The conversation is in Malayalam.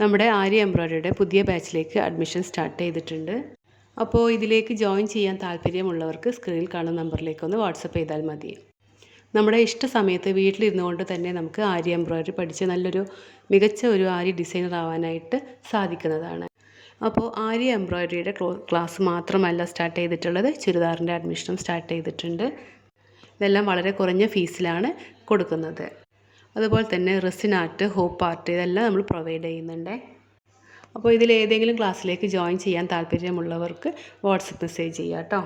നമ്മുടെ ആര്യ എംബ്രോയ്ഡറിയുടെ പുതിയ ബാച്ചിലേക്ക് അഡ്മിഷൻ സ്റ്റാർട്ട് ചെയ്തിട്ടുണ്ട്. അപ്പോൾ ഇതിലേക്ക് ജോയിൻ ചെയ്യാൻ താല്പര്യമുള്ളവർക്ക് സ്ക്രീനിൽ കാണുന്ന നമ്പറിലേക്ക് ഒന്ന് വാട്സപ്പ് ചെയ്താൽ മതി. നമ്മുടെ ഇഷ്ട സമയത്ത് വീട്ടിലിരുന്നു കൊണ്ട് തന്നെ നമുക്ക് ആര്യ എംബ്രോയ്ഡറി പഠിച്ച് നല്ലൊരു മികച്ച ഒരു ആര്യ ഡിസൈനർ ആവാനായിട്ട് സാധിക്കുന്നതാണ്. അപ്പോൾ ആര്യ എംബ്രോയ്ഡറിയുടെ ക്ലാസ് മാത്രമല്ല സ്റ്റാർട്ട് ചെയ്തിട്ടുള്ളത്, ചുരിദാറിൻ്റെ അഡ്മിഷനും സ്റ്റാർട്ട് ചെയ്തിട്ടുണ്ട്. ഇതെല്ലാം വളരെ കുറഞ്ഞ ഫീസിലാണ് കൊടുക്കുന്നത്. അതുപോലെ തന്നെ റെസിൻ ആർട്ട്, ഹോപ്പ് ആർട്ട് ഇതെല്ലാം നമ്മൾ പ്രൊവൈഡ് ചെയ്യുന്നുണ്ട്. അപ്പോൾ ഇതിൽ ഏതെങ്കിലും ക്ലാസ്സിലേക്ക് ജോയിൻ ചെയ്യാൻ താല്പര്യമുള്ളവർക്ക് വാട്സപ്പ് മെസ്സേജ് ചെയ്യാം കേട്ടോ.